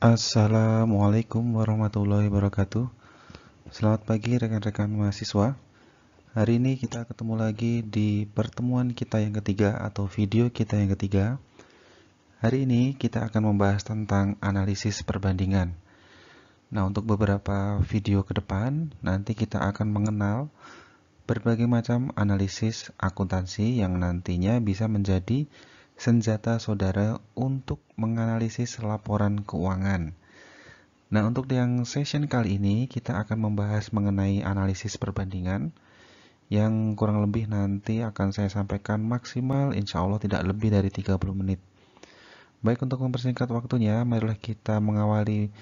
Assalamualaikum warahmatullahi wabarakatuh. Selamat pagi rekan-rekan mahasiswa. Hari ini kita ketemu lagi di pertemuan kita yang ketiga atau video kita yang ketiga. Hari ini kita akan membahas tentang analisis perbandingan. Nah, untuk beberapa video ke depan, nanti kita akan mengenal berbagai macam analisis akuntansi yang nantinya bisa menjadi senjata saudara untuk menganalisis laporan keuangan. Nah, untuk yang session kali ini kita akan membahas mengenai analisis perbandingan yang kurang lebih nanti akan saya sampaikan maksimal insya Allah tidak lebih dari 30 menit. Baik, untuk mempersingkat waktunya, marilah kita mengawali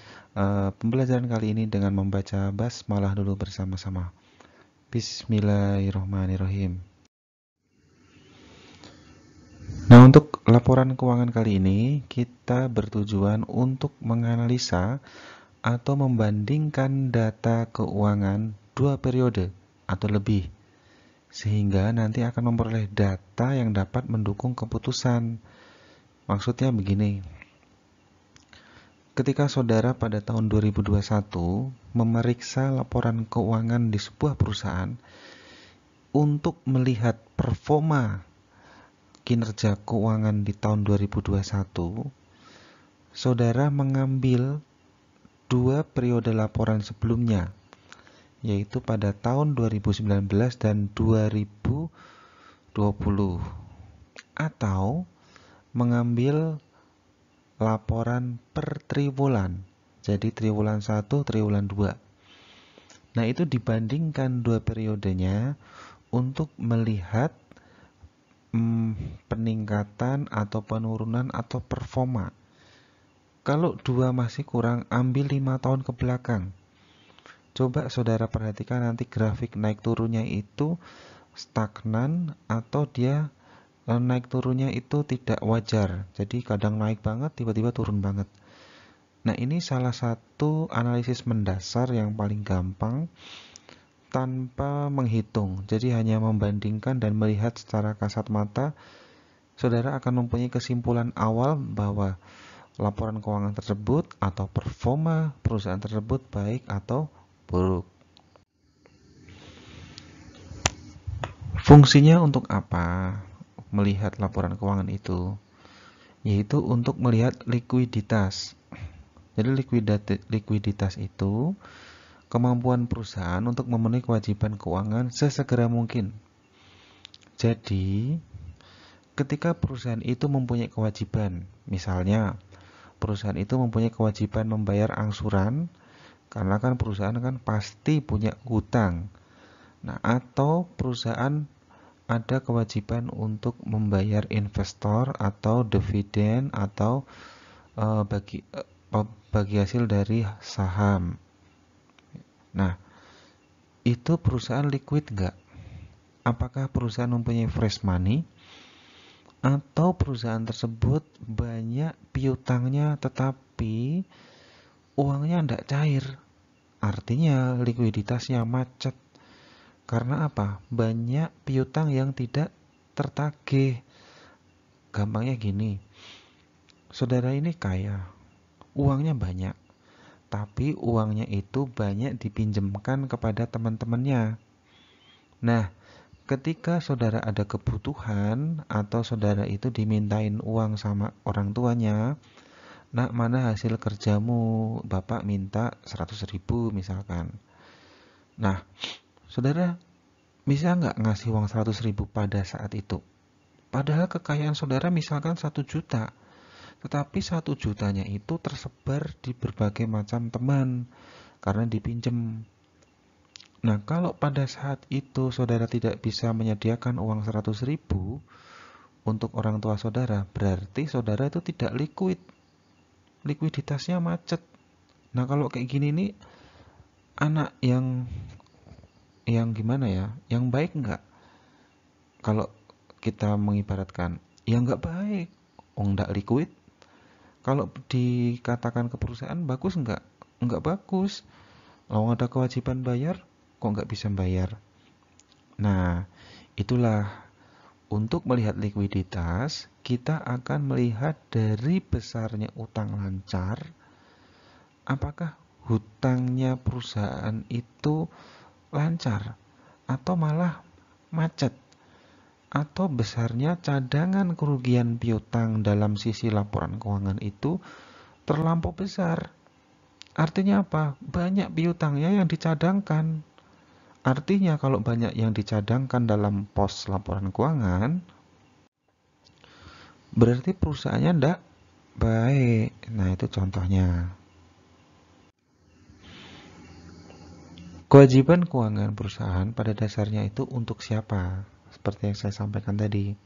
pembelajaran kali ini dengan membaca basmalah dulu bersama-sama. Bismillahirrahmanirrahim. Nah, untuk laporan keuangan kali ini, kita bertujuan untuk menganalisa atau membandingkan data keuangan dua periode atau lebih, sehingga nanti akan memperoleh data yang dapat mendukung keputusan. Maksudnya begini, ketika saudara pada tahun 2021 memeriksa laporan keuangan di sebuah perusahaan untuk melihat performa kinerja keuangan di tahun 2021, saudara mengambil dua periode laporan sebelumnya, yaitu pada tahun 2019 dan 2020, atau mengambil laporan per triwulan, jadi triwulan 1, triwulan 2. Nah, itu dibandingkan dua periodenya untuk melihat peningkatan atau penurunan atau performa. Kalau dua masih kurang, ambil 5 tahun ke belakang. Coba saudara perhatikan nanti grafik naik turunnya itu stagnan atau dia naik turunnya itu tidak wajar. Jadi kadang naik banget, tiba-tiba turun banget. Nah, ini salah satu analisis mendasar yang paling gampang tanpa menghitung. Jadi hanya membandingkan dan melihat secara kasat mata, saudara akan mempunyai kesimpulan awal bahwa laporan keuangan tersebut atau performa perusahaan tersebut baik atau buruk. Fungsinya untuk apa melihat laporan keuangan itu? Yaitu untuk melihat likuiditas. Jadi likuiditas itu kemampuan perusahaan untuk memenuhi kewajiban keuangan sesegera mungkin. Jadi, ketika perusahaan itu mempunyai kewajiban, misalnya perusahaan itu mempunyai kewajiban membayar angsuran, karena kan perusahaan kan pasti punya hutang. Nah, atau perusahaan ada kewajiban untuk membayar investor atau dividen atau bagi hasil dari saham. Nah, itu perusahaan liquid nggak? Apakah perusahaan mempunyai fresh money? Atau perusahaan tersebut banyak piutangnya tetapi uangnya tidak cair? Artinya likuiditasnya macet. Karena apa? Banyak piutang yang tidak tertagih. Gampangnya gini, saudara ini kaya, uangnya banyak, tapi uangnya itu banyak dipinjamkan kepada teman-temannya. Nah, ketika saudara ada kebutuhan atau saudara itu dimintain uang sama orang tuanya, nak, mana hasil kerjamu? Bapak minta 100.000 misalkan. Nah, saudara bisa nggak ngasih uang 100.000 pada saat itu? Padahal kekayaan saudara misalkan 1 juta. Tetapi 1 jutanya itu tersebar di berbagai macam teman karena dipinjam. Nah, kalau pada saat itu saudara tidak bisa menyediakan uang 100.000 untuk orang tua saudara, berarti saudara itu tidak liquid. Likuiditasnya macet. Nah, kalau kayak gini nih, anak yang gimana ya? Yang baik nggak? Kalau kita mengibaratkan, ya nggak baik. Nggak liquid. Kalau dikatakan ke perusahaan, bagus nggak? Nggak bagus. Kalau ada kewajiban bayar, kok nggak bisa bayar? Nah, itulah untuk melihat likuiditas, kita akan melihat dari besarnya utang lancar apakah hutangnya perusahaan itu lancar atau malah macet, atau besarnya cadangan kerugian piutang dalam sisi laporan keuangan itu terlampau besar. Artinya apa? Banyak piutangnya yang dicadangkan. Artinya kalau banyak yang dicadangkan dalam pos laporan keuangan, berarti perusahaannya tidak baik. Nah, itu contohnya. Kewajiban keuangan perusahaan pada dasarnya itu untuk siapa? Seperti yang saya sampaikan tadi.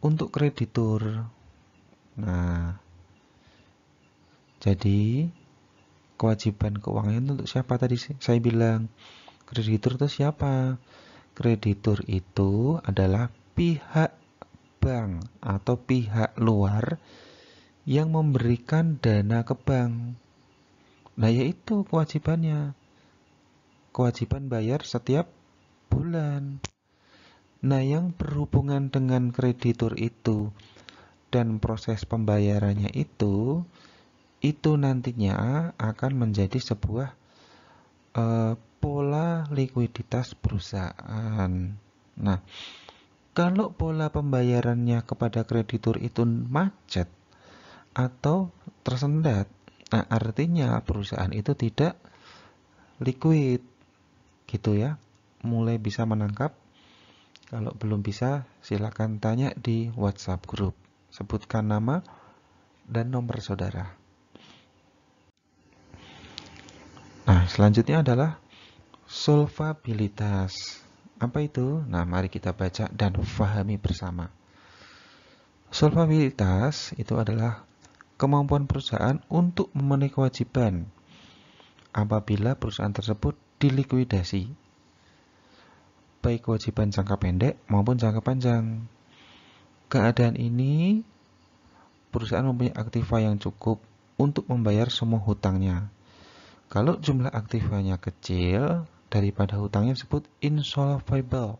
Untuk kreditur. Nah, jadi kewajiban keuangan itu untuk siapa tadi sih? Saya bilang kreditur itu siapa? Kreditur itu adalah pihak bank atau pihak luar yang memberikan dana ke bank. Nah, yaitu kewajibannya. Kewajiban bayar setiap bulan. Nah, yang berhubungan dengan kreditur itu dan proses pembayarannya itu nantinya akan menjadi sebuah pola likuiditas perusahaan. Nah, kalau pola pembayarannya kepada kreditur itu macet atau tersendat, nah artinya perusahaan itu tidak liquid, gitu ya. Mulai bisa menangkap. Kalau belum bisa, silakan tanya di WhatsApp grup. Sebutkan nama dan nomor saudara. Nah, selanjutnya adalah solvabilitas. Apa itu? Nah, mari kita baca dan fahami bersama. Solvabilitas itu adalah kemampuan perusahaan untuk memenuhi kewajiban apabila perusahaan tersebut dilikuidasi, baik kewajiban jangka pendek maupun jangka panjang. Keadaan ini, perusahaan mempunyai aktiva yang cukup untuk membayar semua hutangnya. Kalau jumlah aktivanya kecil daripada hutangnya disebut insolvable.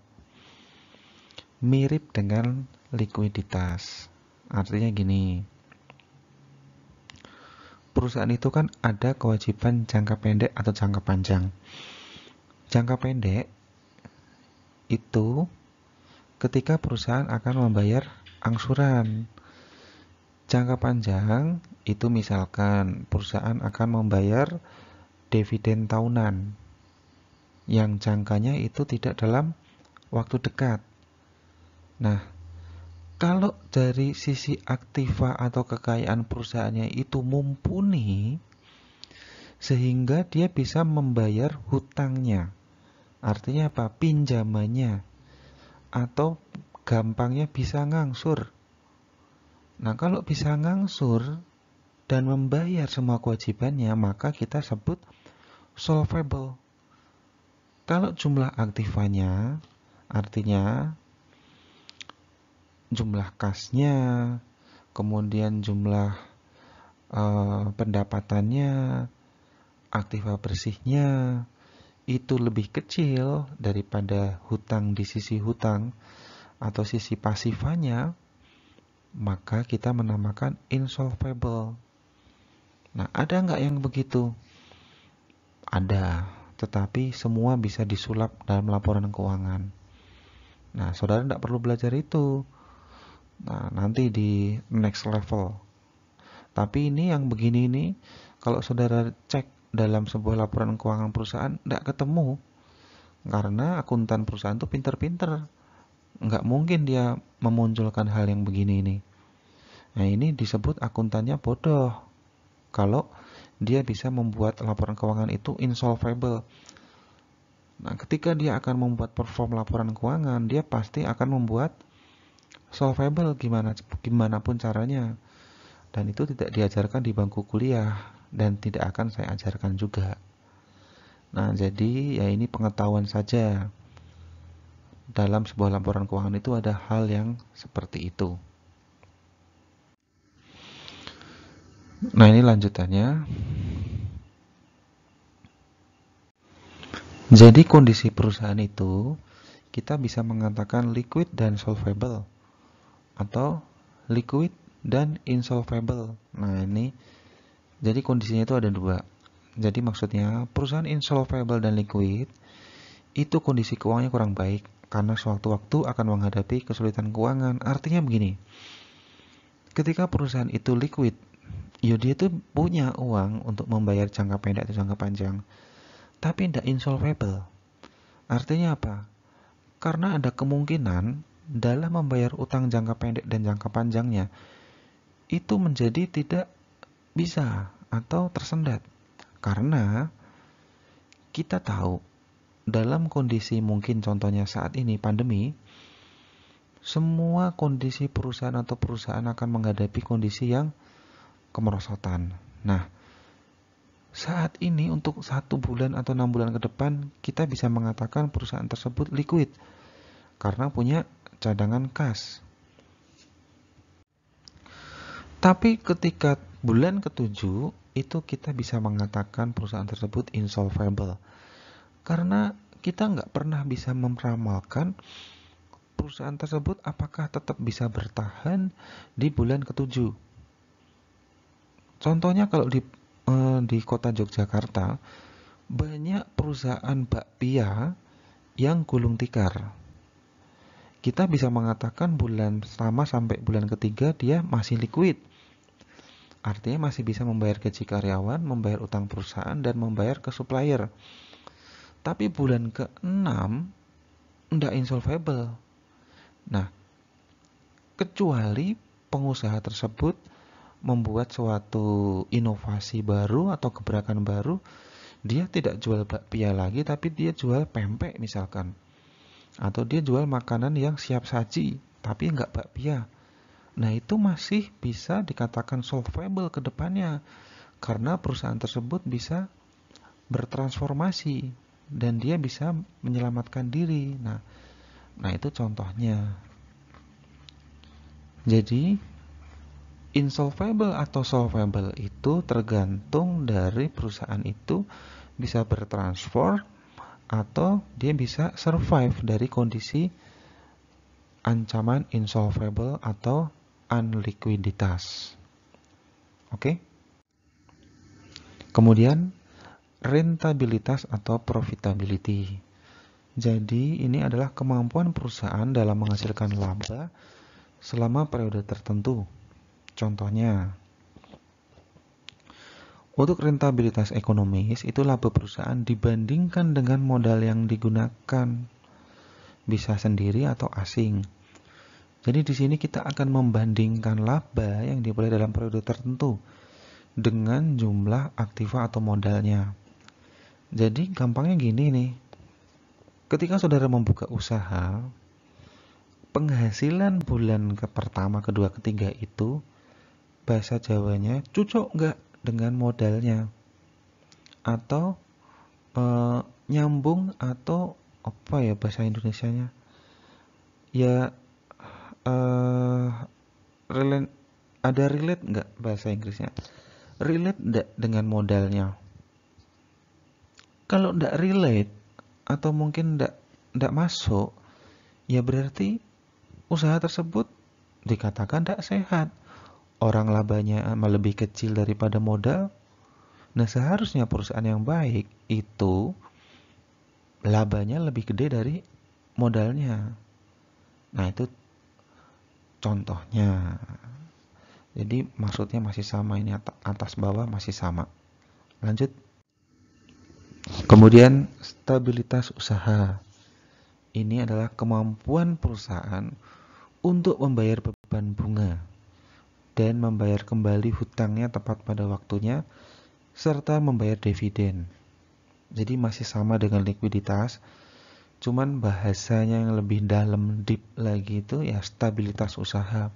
Mirip dengan likuiditas. Artinya gini, perusahaan itu kan ada kewajiban jangka pendek atau jangka panjang. Jangka pendek itu ketika perusahaan akan membayar angsuran. Jangka panjang itu misalkan perusahaan akan membayar dividen tahunan yang jangkanya itu tidak dalam waktu dekat. Nah, kalau dari sisi aktiva atau kekayaan perusahaannya itu mumpuni, sehingga dia bisa membayar hutangnya. Artinya apa? Pinjamannya. Atau gampangnya bisa ngangsur. Nah, kalau bisa ngangsur dan membayar semua kewajibannya, maka kita sebut solvable. Kalau jumlah aktivanya, artinya jumlah kasnya, kemudian jumlah pendapatannya, aktiva bersihnya, itu lebih kecil daripada hutang di sisi hutang atau sisi pasifanya, maka kita menamakan insolvable. Nah, ada nggak yang begitu? Ada, tetapi semua bisa disulap dalam laporan keuangan. Nah, saudara tidak perlu belajar itu. Nah, nanti di next level. Tapi ini yang begini ini, kalau saudara cek dalam sebuah laporan keuangan perusahaan, tidak ketemu. Karena akuntan perusahaan itu pinter-pinter. Nggak mungkin dia memunculkan hal yang begini ini. Nah, ini disebut akuntannya bodoh. Kalau dia bisa membuat laporan keuangan itu insolvable. Nah, ketika dia akan membuat perform laporan keuangan, dia pasti akan membuat solvable gimana pun caranya. Dan itu tidak diajarkan di bangku kuliah dan tidak akan saya ajarkan juga. Nah, jadi ya ini pengetahuan saja. Dalam sebuah laporan keuangan itu ada hal yang seperti itu. Nah, ini lanjutannya. Jadi kondisi perusahaan itu kita bisa mengatakan liquid dan solvable atau liquid dan insolvable. Nah, ini Jadi kondisinya itu ada dua. Jadi maksudnya perusahaan insolvable dan liquid itu kondisi keuangannya kurang baik karena sewaktu-waktu akan menghadapi kesulitan keuangan. Artinya begini, ketika perusahaan itu liquid, ya dia tuh punya uang untuk membayar jangka pendek atau jangka panjang, tapi tidak insolvable. Artinya apa? Karena ada kemungkinan dalam membayar utang jangka pendek dan jangka panjangnya itu menjadi tidak bisa atau tersendat. Karena kita tahu dalam kondisi mungkin contohnya saat ini pandemi, semua kondisi perusahaan atau perusahaan akan menghadapi kondisi yang kemerosotan. Nah, saat ini untuk 1 bulan atau 6 bulan ke depan kita bisa mengatakan perusahaan tersebut liquid karena punya cadangan kas. Tapi ketika bulan ke-7 itu kita bisa mengatakan perusahaan tersebut insolvable. Karena kita nggak pernah bisa meramalkan perusahaan tersebut apakah tetap bisa bertahan di bulan ke-7. Contohnya kalau di kota Yogyakarta, banyak perusahaan bakpia yang gulung tikar. Kita bisa mengatakan bulan pertama sampai bulan ketiga dia masih liquid. Artinya masih bisa membayar gaji karyawan, membayar utang perusahaan, dan membayar ke supplier. Tapi bulan ke-6 tidak insolvable. Nah, kecuali pengusaha tersebut membuat suatu inovasi baru atau gebrakan baru, dia tidak jual bakpia lagi, tapi dia jual pempek misalkan. Atau dia jual makanan yang siap saji, tapi nggak bakpia. Nah, itu masih bisa dikatakan solvable ke depannya karena perusahaan tersebut bisa bertransformasi dan dia bisa menyelamatkan diri. Nah, itu contohnya. Jadi, insolvable atau solvable itu tergantung dari perusahaan itu bisa bertransform atau dia bisa survive dari kondisi ancaman insolvable atau unliquiditas. Oke? Kemudian rentabilitas atau profitability. Jadi ini adalah kemampuan perusahaan dalam menghasilkan laba selama periode tertentu. Contohnya, untuk rentabilitas ekonomis itu laba perusahaan dibandingkan dengan modal yang digunakan, bisa sendiri atau asing. Jadi di sini kita akan membandingkan laba yang diperoleh dalam periode tertentu dengan jumlah aktiva atau modalnya. Jadi gampangnya gini nih. Ketika saudara membuka usaha, penghasilan bulan pertama, kedua, ketiga itu bahasa Jawanya cocok nggak dengan modalnya? Atau nyambung atau apa ya bahasa Indonesianya? Ya ada relate nggak bahasa Inggrisnya? Relate nggak dengan modalnya? Kalau nggak relate atau mungkin nggak masuk, ya berarti usaha tersebut dikatakan nggak sehat. Orang labanya lebih kecil daripada modal. Nah, seharusnya perusahaan yang baik itu labanya lebih gede dari modalnya. Nah, itu contohnya. Jadi maksudnya masih sama, ini atas bawah masih sama. Lanjut. Kemudian stabilitas usaha. Ini adalah kemampuan perusahaan untuk membayar beban bunga dan membayar kembali hutangnya tepat pada waktunya serta membayar dividen. Jadi masih sama dengan likuiditas, cuman bahasanya yang lebih dalam, deep lagi itu ya stabilitas usaha.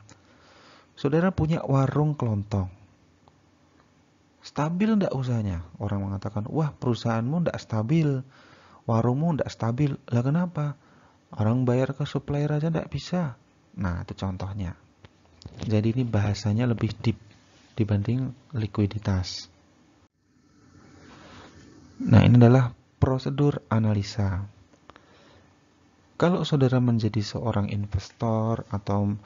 Saudara punya warung kelontong, stabil enggak usahanya? Orang mengatakan, wah perusahaanmu enggak stabil, warungmu enggak stabil. Lah kenapa? Orang bayar ke supplier aja enggak bisa. Nah, itu contohnya. Jadi ini bahasanya lebih deep dibanding likuiditas. Nah, ini adalah prosedur analisa. Kalau saudara menjadi seorang investor atau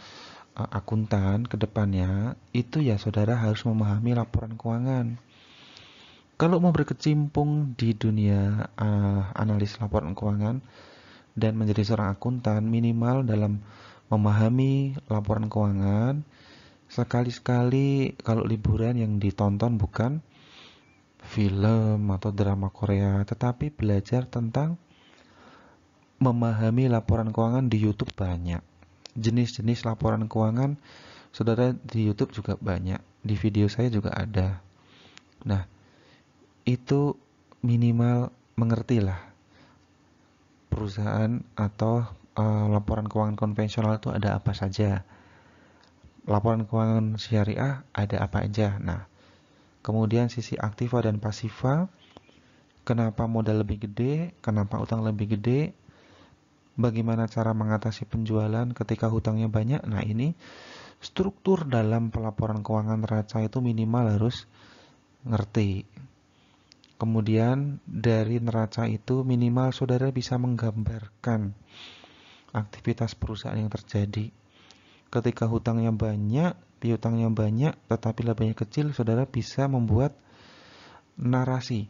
akuntan ke depannya, itu ya saudara harus memahami laporan keuangan. Kalau mau berkecimpung di dunia analis laporan keuangan dan menjadi seorang akuntan, minimal dalam memahami laporan keuangan, sekali-sekali kalau liburan yang ditonton bukan film atau drama Korea, tetapi belajar tentang memahami laporan keuangan. Di YouTube banyak. Jenis-jenis laporan keuangan, saudara, di YouTube juga banyak. Di video saya juga ada. Nah, itu minimal mengertilah perusahaan atau laporan keuangan konvensional itu ada apa saja. Laporan keuangan syariah ada apa aja. Nah, kemudian sisi aktiva dan pasiva, kenapa modal lebih gede, kenapa utang lebih gede, bagaimana cara mengatasi penjualan ketika hutangnya banyak. Nah, ini struktur dalam pelaporan keuangan neraca itu minimal harus ngerti. Kemudian dari neraca itu minimal saudara bisa menggambarkan aktivitas perusahaan yang terjadi. Ketika hutangnya banyak, piutangnya banyak, tetapi labanya kecil, saudara bisa membuat narasi.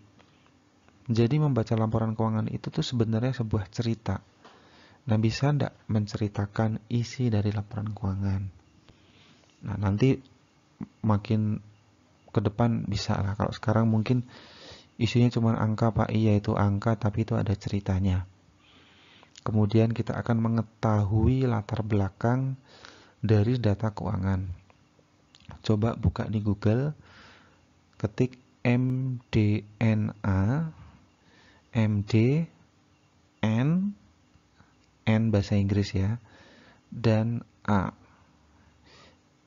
Jadi membaca laporan keuangan itu tuh sebenarnya sebuah cerita. Nah, bisa enggak menceritakan isi dari laporan keuangan? Nah, nanti makin ke depan bisa lah. Kalau sekarang mungkin isinya cuma angka, Pak. Iya, itu angka, tapi itu ada ceritanya. Kemudian kita akan mengetahui latar belakang dari data keuangan. Coba buka di Google, ketik MDNA, MD, N bahasa Inggris ya, dan A.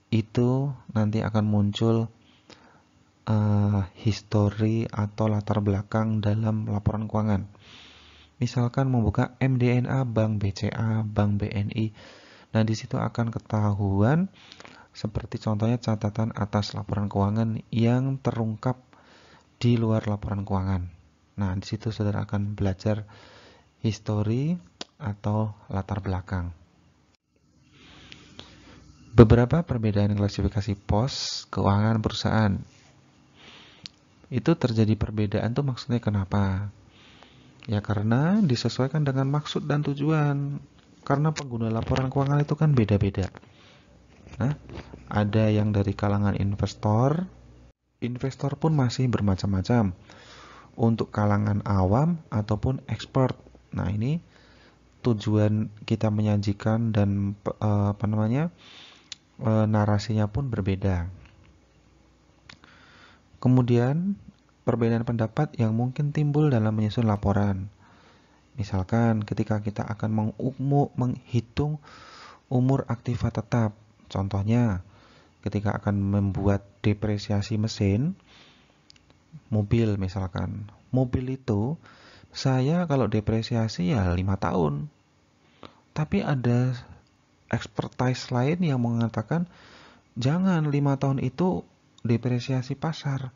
Itu nanti akan muncul history atau latar belakang dalam laporan keuangan. Misalkan membuka MDNA Bank BCA, Bank BNI. Nah, di situ akan ketahuan seperti contohnya catatan atas laporan keuangan yang terungkap di luar laporan keuangan. Nah, di situ saudara akan belajar history atau latar belakang. Beberapa perbedaan klasifikasi pos keuangan perusahaan. Itu terjadi perbedaan tuh maksudnya kenapa? Ya karena disesuaikan dengan maksud dan tujuan. Karena pengguna laporan keuangan itu kan beda-beda. Nah, ada yang dari kalangan investor. Investor pun masih bermacam-macam. Untuk kalangan awam ataupun expert. Nah, ini tujuan kita menyajikan dan narasinya pun berbeda. Kemudian perbedaan pendapat yang mungkin timbul dalam menyusun laporan. Misalkan ketika kita akan menghitung umur aktiva tetap. Contohnya ketika akan membuat depresiasi mesin mobil misalkan. Mobil itu saya kalau depresiasi ya 5 tahun. Tapi ada expertise lain yang mengatakan jangan 5 tahun itu depresiasi pasar.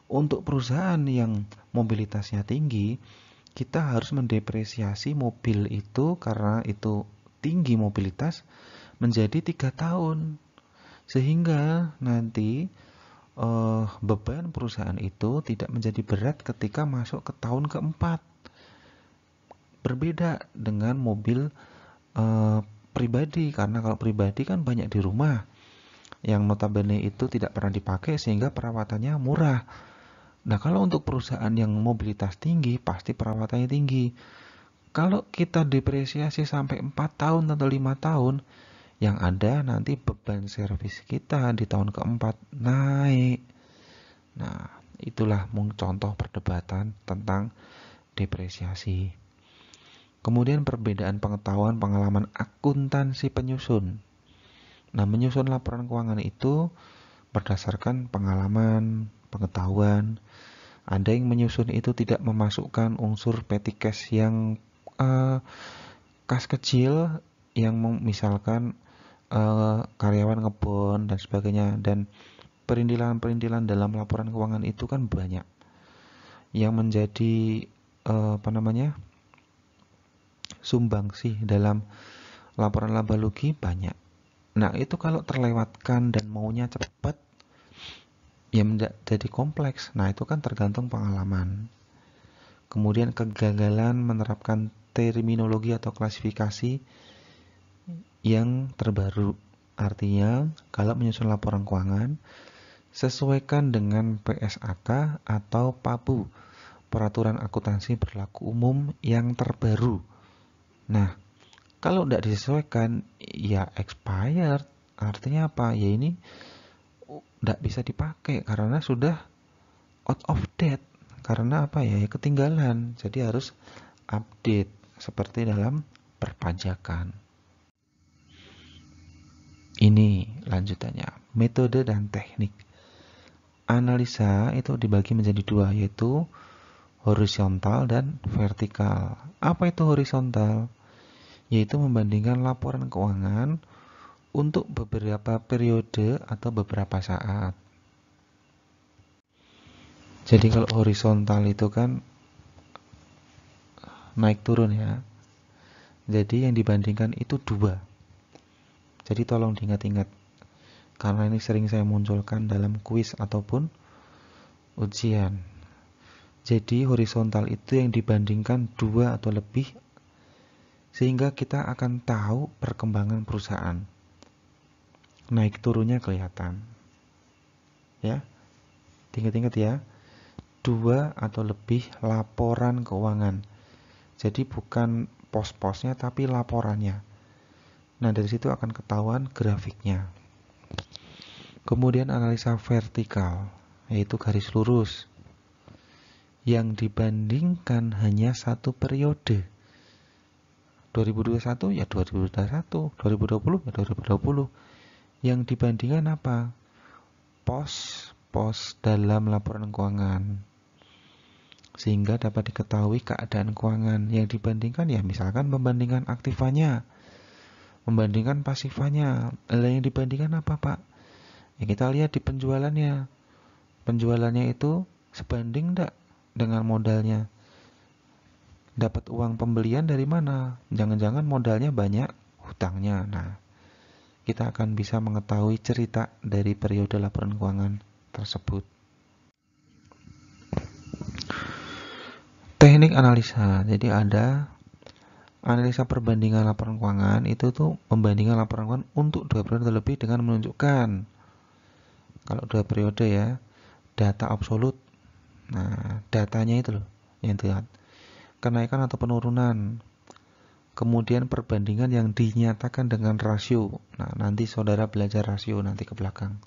Untuk perusahaan yang mobilitasnya tinggi, kita harus mendepresiasi mobil itu karena itu tinggi mobilitas menjadi 3 tahun. Sehingga nanti beban perusahaan itu tidak menjadi berat ketika masuk ke tahun keempat. Berbeda dengan mobil pribadi, karena kalau pribadi kan banyak di rumah yang notabene itu tidak pernah dipakai sehingga perawatannya murah. Nah, kalau untuk perusahaan yang mobilitas tinggi pasti perawatannya tinggi. Kalau kita depresiasi sampai 4 tahun atau 5 tahun, yang ada nanti beban servis kita di tahun keempat naik. Nah, itulah contoh perdebatan tentang depresiasi. Kemudian perbedaan pengetahuan pengalaman akuntansi penyusun. Nah, menyusun laporan keuangan itu berdasarkan pengalaman, pengetahuan. Ada yang menyusun itu tidak memasukkan unsur petty cash yang kas kecil, yang misalkan karyawan ngebon dan sebagainya, dan perintilan-perintilan dalam laporan keuangan itu kan banyak yang menjadi sumbangsi dalam laporan laba rugi banyak. Nah, itu kalau terlewatkan dan maunya cepat, ya jadi kompleks. Nah, itu kan tergantung pengalaman. Kemudian kegagalan menerapkan terminologi atau klasifikasi yang terbaru. Artinya, kalau menyusun laporan keuangan, sesuaikan dengan PSAK atau PABU, Peraturan Akuntansi Berlaku Umum yang terbaru. Nah, kalau tidak disesuaikan, ya expired. Artinya apa? Ya ini tidak bisa dipakai karena sudah out of date. Karena apa ya? Ya ketinggalan. Jadi harus update seperti dalam perpajakan. Ini lanjutannya, metode dan teknik. Analisa itu dibagi menjadi dua, yaitu horizontal dan vertikal. Apa itu horizontal? Yaitu membandingkan laporan keuangan untuk beberapa periode atau beberapa saat. Jadi kalau horizontal itu kan naik turun ya. Jadi yang dibandingkan itu dua. Jadi tolong diingat-ingat. Karena ini sering saya munculkan dalam kuis ataupun ujian. Jadi horizontal itu yang dibandingkan dua atau lebih, sehingga kita akan tahu perkembangan perusahaan. Naik turunnya kelihatan. Ya, ingat-ingat ya. Dua atau lebih laporan keuangan. Jadi bukan pos-posnya tapi laporannya. Nah, dari situ akan ketahuan grafiknya. Kemudian analisa vertikal, yaitu garis lurus. Yang dibandingkan hanya satu periode. 2021 ya 2021, 2020 ya 2020. Yang dibandingkan apa? Pos dalam laporan keuangan. Sehingga dapat diketahui keadaan keuangan. Yang dibandingkan ya misalkan pembandingan aktifanya, membandingkan pasifanya. Yang dibandingkan apa, Pak? Ya kita lihat di penjualannya. Penjualannya itu sebanding enggak dengan modalnya? Dapat uang pembelian dari mana? Jangan-jangan modalnya banyak, hutangnya. Nah, kita akan bisa mengetahui cerita dari periode laporan keuangan tersebut. Teknik analisa. Jadi ada analisa perbandingan laporan keuangan, itu tuh membandingkan laporan keuangan untuk 2 periode lebih dengan menunjukkan, kalau 2 periode ya, data absolut. Nah, datanya itu loh yang dilihat. Kenaikan atau penurunan. Kemudian perbandingan yang dinyatakan dengan rasio. Nah, nanti saudara belajar rasio nanti ke belakang.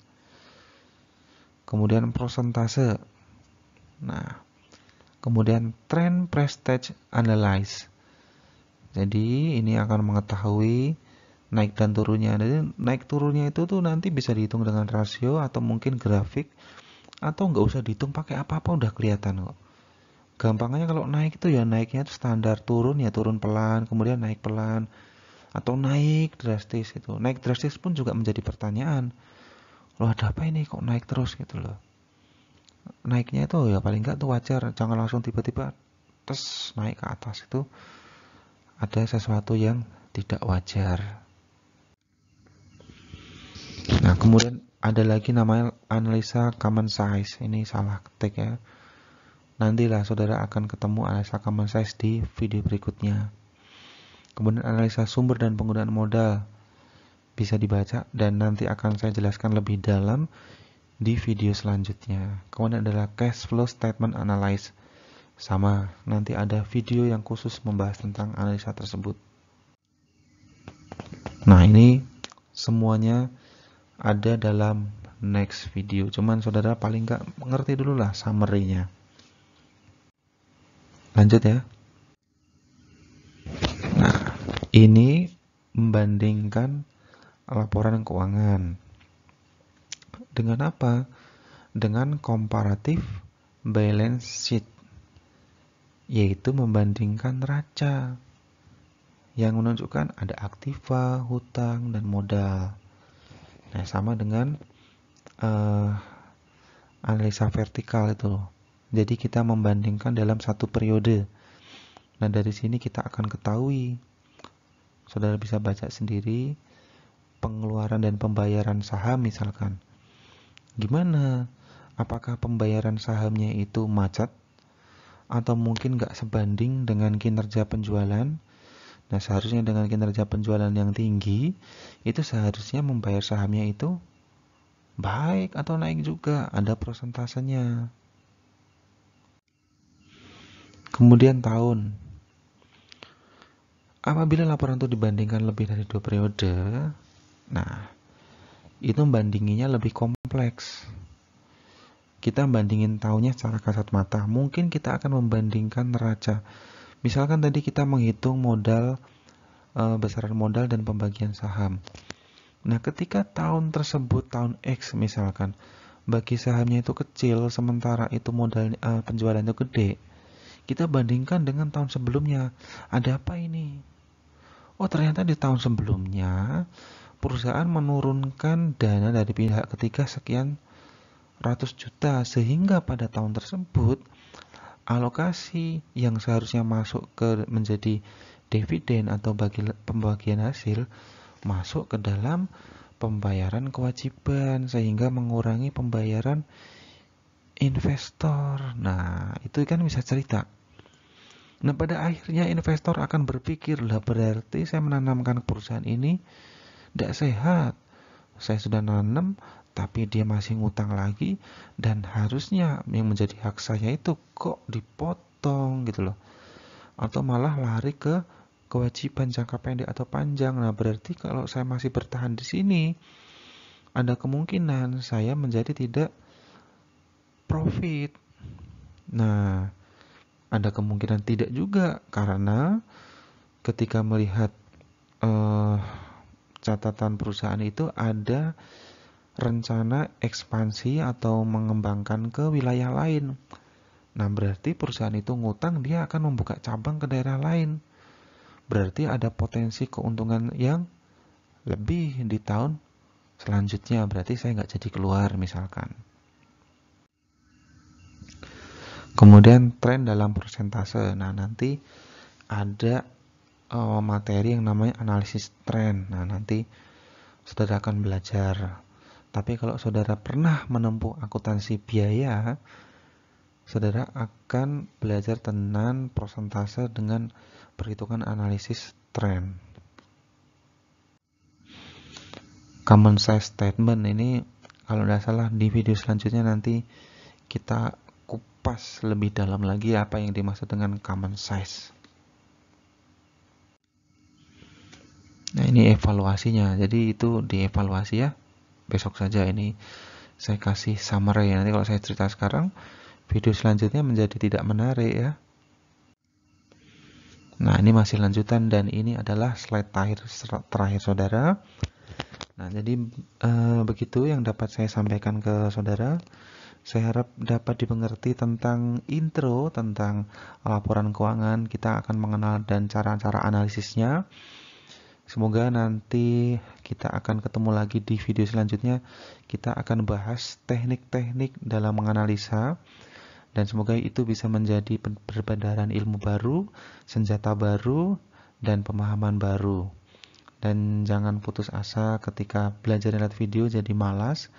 Kemudian persentase. Nah, kemudian trend prestige analyze. Jadi ini akan mengetahui naik dan turunnya. Jadi naik turunnya itu tuh nanti bisa dihitung dengan rasio atau mungkin grafik, atau nggak usah dihitung pakai apa-apa udah kelihatan kok. Gampangnya kalau naik itu ya naiknya itu standar, turun ya turun pelan, kemudian naik pelan, atau naik drastis itu. Naik drastis pun juga menjadi pertanyaan. Loh ada apa ini kok naik terus gitu loh. Naiknya itu ya paling nggak tuh wajar, jangan langsung tiba-tiba terus naik ke atas, itu ada sesuatu yang tidak wajar. Nah, kemudian ada lagi namanya analisa common size. Ini salah ketik ya. Nantilah saudara akan ketemu analisa common size di video berikutnya. Kemudian analisa sumber dan penggunaan modal bisa dibaca dan nanti akan saya jelaskan lebih dalam di video selanjutnya. Kemudian adalah cash flow statement analysis. Sama, nanti ada video yang khusus membahas tentang analisa tersebut. Nah, ini semuanya ada dalam next video. Cuman saudara paling nggak mengerti dulu lah summary-nya. Lanjut ya. Nah, ini membandingkan laporan keuangan. Dengan apa? Dengan comparative balance sheet, yaitu membandingkan neraca yang menunjukkan ada aktiva, hutang, dan modal. Nah, sama dengan analisa vertikal itu. Jadi kita membandingkan dalam satu periode. Nah, dari sini kita akan ketahui, saudara bisa baca sendiri, pengeluaran dan pembayaran saham misalkan. Gimana? Apakah pembayaran sahamnya itu macet? Atau mungkin nggak sebanding dengan kinerja penjualan? Nah, seharusnya dengan kinerja penjualan yang tinggi, itu seharusnya membayar sahamnya itu baik atau naik juga, ada persentasenya. Kemudian tahun. Apabila laporan itu dibandingkan lebih dari 2 periode, nah, itu bandinginnya lebih kompleks. Kita bandingin tahunnya secara kasat mata. Mungkin kita akan membandingkan neraca. Misalkan tadi kita menghitung modal, besaran modal dan pembagian saham. Nah, ketika tahun tersebut, tahun X misalkan, bagi sahamnya itu kecil, sementara itu modal penjualan itu gede, kita bandingkan dengan tahun sebelumnya. Ada apa ini? Oh, ternyata di tahun sebelumnya, perusahaan menurunkan dana dari pihak ketiga sekian ratus juta, sehingga pada tahun tersebut, alokasi yang seharusnya masuk ke menjadi dividen atau pembagian hasil, masuk ke dalam pembayaran kewajiban, sehingga mengurangi pembayaran investor. Nah, itu kan bisa cerita. Nah, pada akhirnya investor akan berpikir, lah berarti saya menanamkan perusahaan ini tidak sehat. Saya sudah nanam, tapi dia masih ngutang lagi, dan harusnya yang menjadi hak saya itu kok dipotong gitu loh. Atau malah lari ke kewajiban jangka pendek atau panjang. Nah, berarti kalau saya masih bertahan di sini, ada kemungkinan saya menjadi tidak profit. Nah, ada kemungkinan tidak juga, karena ketika melihat catatan perusahaan itu ada rencana ekspansi atau mengembangkan ke wilayah lain. Nah, berarti perusahaan itu ngutang, dia akan membuka cabang ke daerah lain. Berarti ada potensi keuntungan yang lebih di tahun selanjutnya. Berarti saya nggak jadi keluar misalkan. Kemudian tren dalam persentase. Nah, nanti ada materi yang namanya analisis tren. Nah, nanti saudara akan belajar. Tapi kalau saudara pernah menempuh akuntansi biaya, saudara akan belajar tentang persentase dengan perhitungan analisis tren. Common size statement ini, kalau tidak salah di video selanjutnya nanti kita kupas lebih dalam lagi apa yang dimaksud dengan common size. Nah, ini evaluasinya. Jadi itu dievaluasi ya. Besok saja ini saya kasih summary. Nanti kalau saya cerita sekarang, video selanjutnya menjadi tidak menarik ya. Nah, ini masih lanjutan dan ini adalah slide terakhir saudara. Nah, jadi begitu yang dapat saya sampaikan ke saudara. Saya harap dapat dimengerti tentang intro, tentang laporan keuangan. Kita akan mengenal dan cara-cara analisisnya. Semoga nanti kita akan ketemu lagi di video selanjutnya. Kita akan bahas teknik-teknik dalam menganalisa. Dan semoga itu bisa menjadi perbedaan ilmu baru, senjata baru, dan pemahaman baru. Dan jangan putus asa ketika belajar lewat video jadi malas.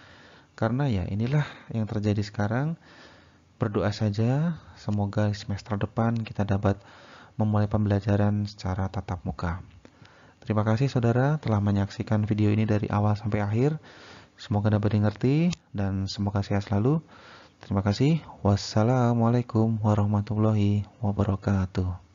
Karena ya inilah yang terjadi sekarang. Berdoa saja, semoga semester depan kita dapat memulai pembelajaran secara tatap muka. Terima kasih saudara telah menyaksikan video ini dari awal sampai akhir. Semoga dapat dimengerti dan semoga sehat selalu. Terima kasih. Wassalamualaikum warahmatullahi wabarakatuh.